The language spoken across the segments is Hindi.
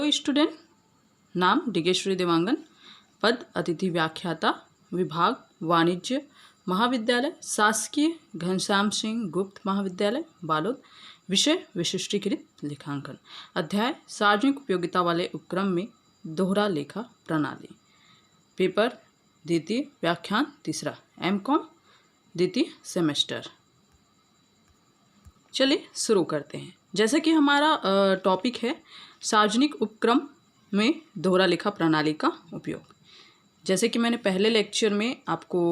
हेलो स्टूडेंट, नाम डिगेश्वरी देवांगन, पद अतिथि व्याख्याता, विभाग वाणिज्य महाविद्यालय, शासकीय घनश्याम सिंह गुप्त महाविद्यालय बालोद। विषय विशिष्टीकृत लेखांकन। अध्याय सार्वजनिक उपयोगिता वाले उपक्रम में दोहरा लेखा प्रणाली। पेपर द्वितीय, व्याख्यान तीसरा, एमकॉम द्वितीय सेमेस्टर। चलिए शुरू करते हैं। जैसे कि हमारा टॉपिक है सार्वजनिक उपक्रम में दोहरा लेखा प्रणाली का उपयोग। जैसे कि मैंने पहले लेक्चर में आपको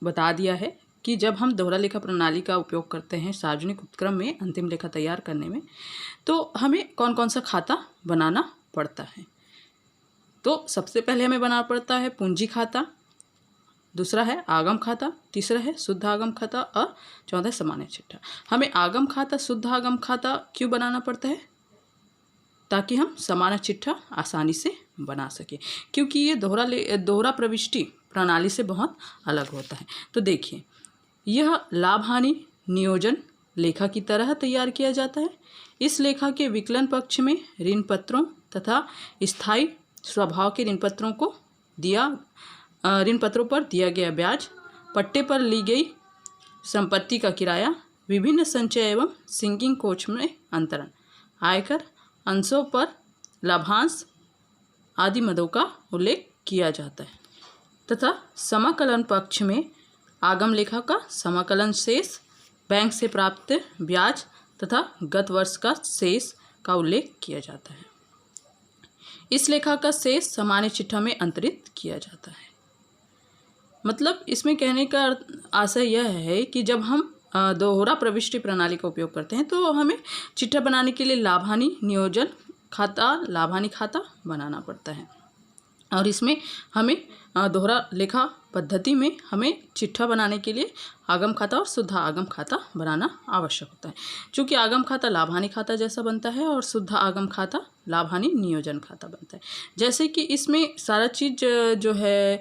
बता दिया है कि जब हम दोहरा लेखा प्रणाली का उपयोग करते हैं सार्वजनिक उपक्रम में अंतिम लेखा तैयार करने में, तो हमें कौन कौन सा खाता बनाना पड़ता है। तो सबसे पहले हमें बनाना पड़ता है पूंजी खाता, दूसरा है आगम खाता, तीसरा है शुद्ध आगम खाता और चौथा सामान्य चिट्ठा। हमें आगम खाता, शुद्ध आगम खाता क्यों बनाना पड़ता है? ताकि हम सामान्य चिट्ठा आसानी से बना सकें, क्योंकि ये दोहरा प्रविष्टि प्रणाली से बहुत अलग होता है। तो देखिए, यह लाभ हानि नियोजन लेखा की तरह तैयार किया जाता है। इस लेखा के विकलन पक्ष में ऋण पत्रों तथा स्थायी स्वभाव के ऋण पत्रों पर दिया गया ब्याज, पट्टे पर ली गई संपत्ति का किराया, विभिन्न संचय एवं सिंकिंग कोष में अंतरण, आयकर, अंशों पर लाभांश आदि मदों का उल्लेख किया जाता है। तथा समाकलन पक्ष में आगम लेखा का समाकलन शेष, बैंक से प्राप्त ब्याज तथा गत वर्ष का शेष का उल्लेख किया जाता है। इस लेखा का शेष सामान्य चिट्ठा में अंतरित किया जाता है। मतलब इसमें कहने का आशय यह है कि जब हम दोहरा प्रविष्टि प्रणाली का उपयोग करते हैं तो हमें चिट्ठा बनाने के लिए लाभ हानि नियोजन खाता, लाभ हानि खाता बनाना पड़ता है। और इसमें हमें दोहरा लेखा पद्धति में हमें चिट्ठा बनाने के लिए आगम खाता और शुद्ध आगम खाता बनाना आवश्यक होता है। चूँकि आगम खाता लाभ हानि खाता जैसा बनता है और शुद्ध आगम खाता लाभ हानि नियोजन खाता बनता है। जैसे कि इसमें सारा चीज़ जो है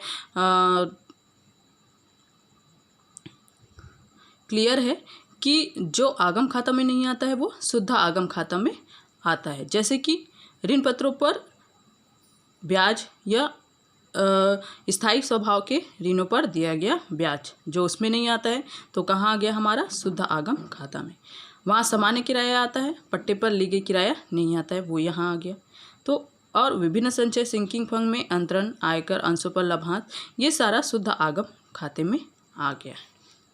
क्लियर है कि जो आगम खाता में नहीं आता है वो शुद्ध आगम खाता में आता है। जैसे कि ऋण पत्रों पर ब्याज या स्थायी स्वभाव के ऋणों पर दिया गया ब्याज जो उसमें नहीं आता है, तो कहाँ आ गया हमारा शुद्ध आगम खाता में। वहाँ सामान्य किराया आता है, पट्टे पर ली गई किराया नहीं आता है, वो यहाँ आ गया। तो और विभिन्न संचय सिंकिंग फंड में अंतरण, आयकर, अंशों पर लाभांश, ये सारा शुद्ध आगम खाते में आ गया।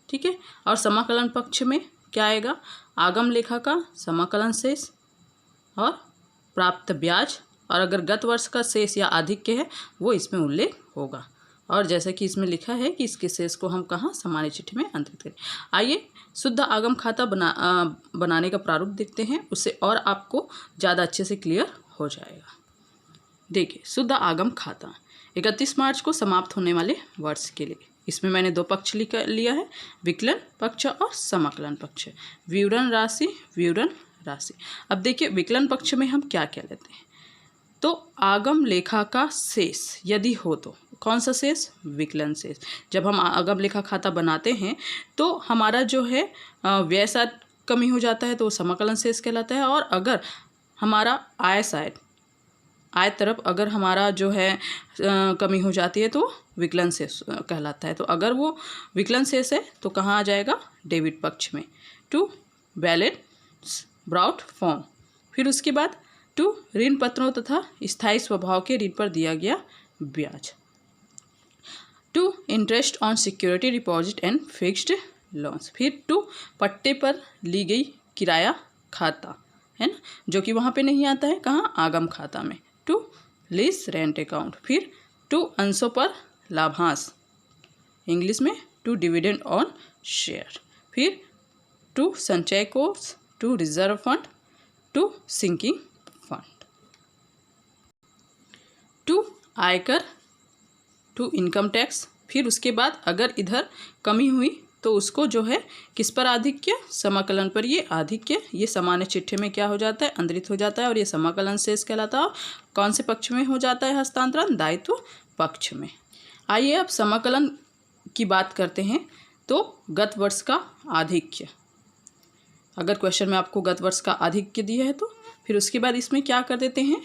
ठीक है। और समाकलन पक्ष में क्या आएगा? आगम लेखा का समाकलन शेष और प्राप्त ब्याज, और अगर गत वर्ष का शेष या आधिक्य है वो इसमें उल्लेख होगा। और जैसे कि इसमें लिखा है कि इसके शेष को हम कहाँ सामान्य चिट्ठी में अंतरित करें। आइए शुद्ध आगम खाता बनाने का प्रारूप देखते हैं, उससे और आपको ज़्यादा अच्छे से क्लियर हो जाएगा। देखिए, शुद्ध आगम खाता 31 मार्च को समाप्त होने वाले वर्ष के लिए। इसमें मैंने दो पक्ष लिया है, विकलन पक्ष और समाकलन पक्ष, विवरण राशि। अब देखिए, विकलन पक्ष में हम क्या क्या लेते हैं। तो आगम लेखा का शेष यदि हो तो कौन सा शेष? विकलन शेष। जब हम आगम लेखा खाता बनाते हैं तो हमारा जो है व्यय साइड कमी हो जाता है तो वो समाकलन शेष कहलाता है। और अगर हमारा आय तरफ अगर हमारा जो है कमी हो जाती है तो विकलन शेष कहलाता है। तो अगर वो विकलन शेष है तो कहाँ आ जाएगा? डेबिट पक्ष में, टू बैलेंस ब्राउट फॉर्म। फिर उसके बाद टू ऋण पत्रों तथा स्थायी स्वभाव के ऋण पर दिया गया ब्याज, to interest on security deposit and fixed loans. फिर टू पट्टे पर ली गई किराया खाता है ना, जो कि वहाँ पे नहीं आता है, कहाँ? आगम खाता में, टू लीज रेंट अकाउंट। फिर टू अंशों पर लाभांश, इंग्लिश में टू डिविडेंड ऑन शेयर। फिर टू संचय कोष, to reserve fund, to sinking fund, to आयकर, टू इनकम टैक्स। फिर उसके बाद अगर इधर कमी हुई तो उसको जो है किस पर आधिक्य? समाकलन पर ये आधिक्य, ये सामान्य चिट्ठे में क्या हो जाता है? अंतरित हो जाता है और ये समाकलन शेष कहलाता है। कौन से पक्ष में हो जाता है हस्तांतरण? दायित्व पक्ष में। आइए अब समाकलन की बात करते हैं। तो गत वर्ष का आधिक्य, अगर क्वेश्चन में आपको गत वर्ष का आधिक्य दिया है तो फिर उसके बाद इसमें क्या कर देते हैं?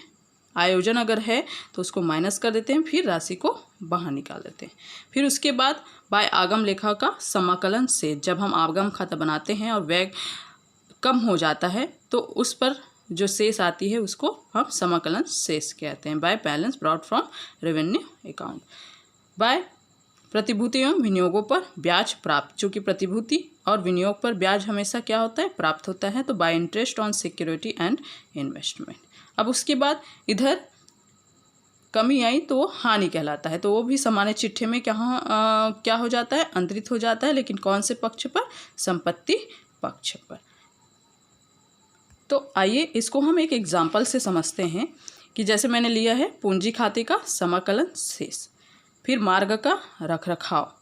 आयोजन अगर है तो उसको माइनस कर देते हैं, फिर राशि को बाहर निकाल देते हैं। फिर उसके बाद बाय आगम लेखा का समाकलन से, जब हम आगम खाता बनाते हैं और व्यय कम हो जाता है तो उस पर जो शेष आती है उसको हम समाकलन शेष कहते हैं। By balance brought from revenue account. By प्रतिभूति एवं विनियोगों पर ब्याज प्राप्त, चूँकि प्रतिभूति और विनियोग पर ब्याज हमेशा क्या होता है, प्राप्त होता है, तो bye interest on security and investment. अब उसके बाद इधर कमी आई तो वो हानि कहलाता है, तो वो भी सामान्य चिट्ठे में क्या हो जाता है, अंतरित हो जाता है, लेकिन कौन से पक्ष पर, संपत्ति पक्ष पर। तो आइए इसको हम एक एग्जाम्पल से समझते हैं कि जैसे मैंने लिया है पूंजी खाते का समाकलन शेष, फिर मार्ग का रखरखाव,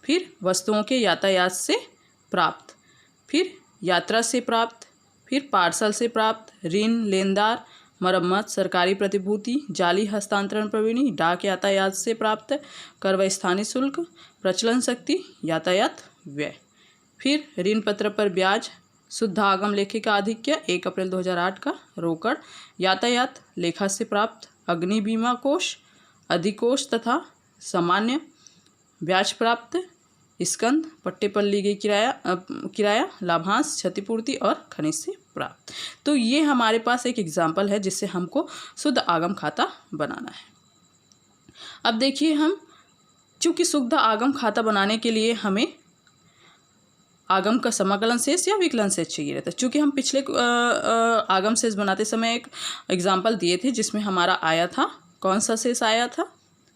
फिर वस्तुओं के यातायात से प्राप्त, फिर यात्रा से प्राप्त, फिर पार्सल से प्राप्त, ऋण, लेनदार, मरम्मत, सरकारी प्रतिभूति, जाली हस्तांतरण प्रवीणी, डाक यातायात से प्राप्त, कर व स्थानीय शुल्क, प्रचलन शक्ति, यातायात व्यय, फिर ऋण पत्र पर ब्याज, शुद्ध आगम लेखे का आधिक्य 1 अप्रैल 2008 का, रोकड़, यातायात लेखा से प्राप्त, अग्नि बीमा कोष, अधिकोष तथा सामान्य ब्याज प्राप्त, स्कंद, पट्टे पर ली गई किराया, लाभांश, क्षतिपूर्ति और खनिज से प्राप्त। तो ये हमारे पास एक एग्जाम्पल है जिससे हमको शुद्ध आगम खाता बनाना है। अब देखिए हम, चूँकि शुद्ध आगम खाता बनाने के लिए हमें आगम का समाकलन शेष या विकलन शेष चाहिए रहता है। चूँकि हम पिछले आगम शेष बनाते समय एक एग्जाम्पल दिए थे जिसमें हमारा आया था, कौन सा शेष आया था,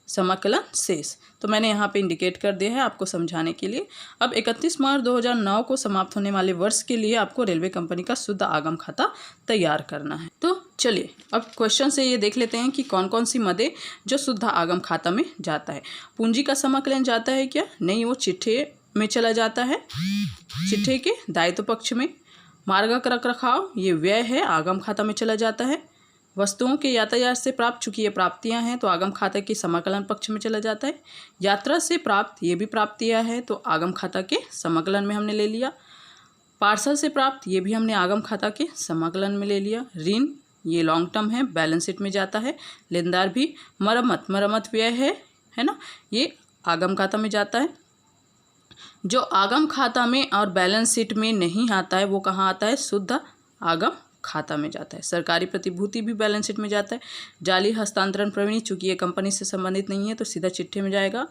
समाकलन शेष, तो मैंने यहाँ पे इंडिकेट कर दिया है आपको समझाने के लिए। अब 31 मार्च 2009 को समाप्त होने वाले वर्ष के लिए आपको रेलवे कंपनी का शुद्ध आगम खाता तैयार करना है। तो चलिए अब क्वेश्चन से ये देख लेते हैं कि कौन कौन सी मदें जो शुद्ध आगम खाता में जाता है। पूंजी का समाकलन जाता है क्या, नहीं, वो चिट्ठे में चला जाता है, चिट्ठे के दायित्व पक्ष में। मार्ग का रखरखाव, ये व्यय है, आगम खाता में चला जाता है। वस्तुओं के यातायात से प्राप्त, चूँकि ये प्राप्तियां हैं तो आगम खाता के समाकलन पक्ष में चला जाता है। यात्रा से प्राप्त, ये भी प्राप्तियां है तो आगम खाता के समाकलन में हमने ले लिया। पार्सल से प्राप्त, ये भी हमने आगम खाता के समाकलन में ले लिया। ऋण, ये लॉन्ग टर्म है, बैलेंस शीट में जाता है। लेनदार भी, मरम्मत व्यय है ना, ये आगम खाता में जाता है। जो आगम खाता में और बैलेंस शीट में नहीं आता है वो कहाँ आता है, शुद्ध आगम खाता में जाता है। सरकारी प्रतिभूति भी बैलेंस शीट में जाता है। जाली हस्तांतरण प्रवीणी, चूँकि ये कंपनी से संबंधित नहीं है तो सीधा चिट्ठे में जाएगा।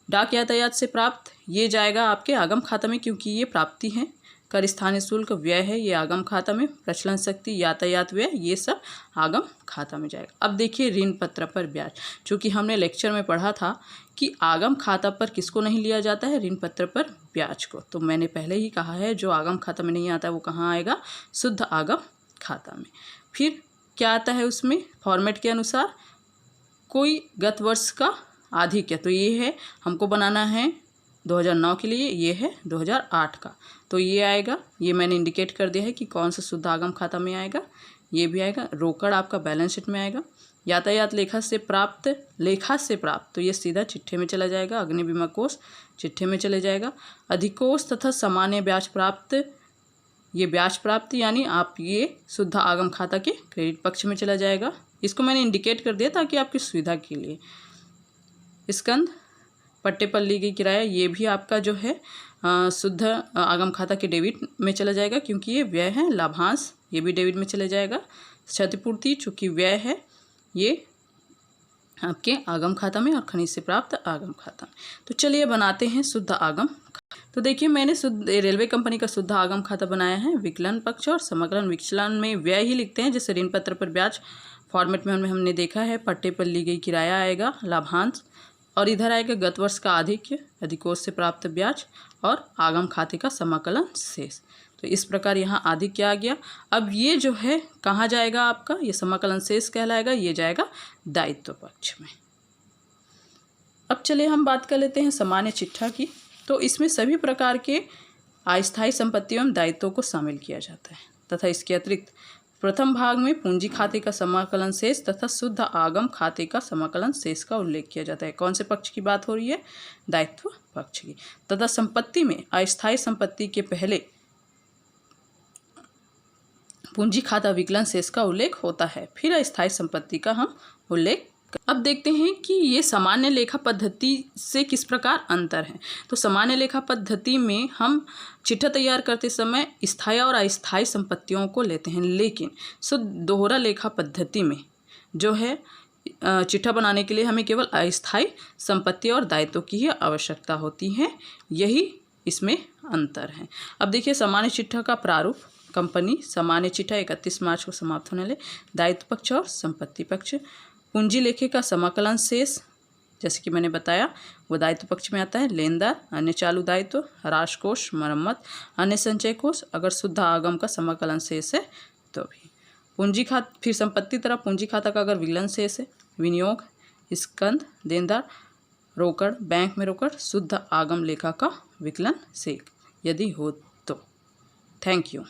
डाक यातायात से प्राप्त, ये जाएगा आपके आगम खाता में क्योंकि ये प्राप्ति है। कर स्थानीय शुल्क व्यय है, ये आगम खाता में। प्रचलन शक्ति, यातायात व्यय, ये सब आगम खाता में जाएगा। अब देखिए ऋण पत्र पर ब्याज, चूँकि हमने लेक्चर में पढ़ा था कि आगम खाता पर किसको नहीं लिया जाता है, ऋण पत्र पर ब्याज को, तो मैंने पहले ही कहा है जो आगम खाता में नहीं आता है वो कहाँ आएगा, शुद्ध आगम खाता में। फिर क्या आता है उसमें, फॉर्मेट के अनुसार कोई गत वर्ष का आधिक्य, तो ये है हमको बनाना है 2009 के लिए, ये है 2008 का, तो ये आएगा। ये मैंने इंडिकेट कर दिया है कि कौन सा शुद्ध आगम खाता में आएगा, ये भी आएगा। रोकड़ आपका बैलेंस शीट में आएगा। यातायात लेखा से प्राप्त, तो ये सीधा चिट्ठे में चला जाएगा। अग्नि बीमा कोष चिट्ठे में चले जाएगा। अधिकोष तथा सामान्य ब्याज प्राप्त, ये ब्याज प्राप्त यानी आप ये शुद्ध आगम खाता के क्रेडिट पक्ष में चला जाएगा। इसको मैंने इंडिकेट कर दिया ताकि आपकी सुविधा के लिए। स्कंद, पट्टे पर ली गई किराया, ये भी आपका जो है शुद्ध आगम खाता के डेबिट में चला जाएगा क्योंकि ये व्यय है। लाभांश, ये भी डेबिट में चले जाएगा। क्षतिपूर्ति, चूँकि व्यय है, ये आपके आगम खाता में, और खनिज से प्राप्त आगम खाता में। तो चलिए बनाते हैं शुद्ध आगम। तो देखिए मैंने रेलवे कंपनी का शुद्ध आगम खाता बनाया है। विकलन पक्ष और समाकलन, विकलन में व्यय ही लिखते हैं, जैसे ऋण पत्र पर ब्याज फॉर्मेट में हमने देखा है। पट्टे पर ली गई किराया आएगा, लाभांश, और इधर आएगा गत वर्ष का आधिक्य, अधिकोष से प्राप्त ब्याज, और आगम खाते का समाकलन शेष। तो इस प्रकार यहाँ आधिक्य आ गया। अब ये जो है कहाँ जाएगा आपका, ये समाकलन शेष कहलाएगा, ये जाएगा दायित्व पक्ष में। अब चलिए हम बात कर लेते हैं सामान्य चिट्ठा की। तो इसमें सभी प्रकार के अस्थायी संपत्तियों एवं दायित्वों को शामिल किया जाता है तथा इसके अतिरिक्त प्रथम भाग में पूंजी खाते का समाकलन शेष तथा शुद्ध आगम खाते का समाकलन शेष का उल्लेख किया जाता है। कौन से पक्ष की बात हो रही है, दायित्व पक्ष की। तथा संपत्ति में अस्थायी संपत्ति के पहले पूंजी खाता विकलन शेष का उल्लेख होता है। फिर अस्थायी संपत्ति का हम उल्लेख। अब देखते हैं कि ये सामान्य लेखा पद्धति से किस प्रकार अंतर है। तो सामान्य लेखा पद्धति में हम चिट्ठा तैयार करते समय स्थायी और अस्थायी संपत्तियों को लेते हैं, लेकिन शुद्ध दोहरा लेखा पद्धति में जो है चिट्ठा बनाने के लिए हमें केवल अस्थायी संपत्ति और दायित्व की ही आवश्यकता होती है। यही इसमें अंतर है। अब देखिए सामान्य चिट्ठा का प्रारूप। कंपनी सामान्य चिट्ठा 31 मार्च को समाप्त होने वाले। दायित्व पक्ष और संपत्ति पक्ष। पूंजी लेखे का समाकलन शेष जैसे कि मैंने बताया वो दायित्व पक्ष में आता है। लेनदार, अन्य चालू दायित्व, राजकोष, मरम्मत, अन्य संचय कोष, अगर शुद्ध आगम का समाकलन शेष है तो भी। पूंजी खाता, फिर संपत्ति तरफ पूंजी खाता का अगर विकलन शेष है, विनियोग, स्कंद, देनदार, रोकड़, बैंक में रोकड़, शुद्ध आगम लेखा का विकलन शेष यदि हो तो। Thank you.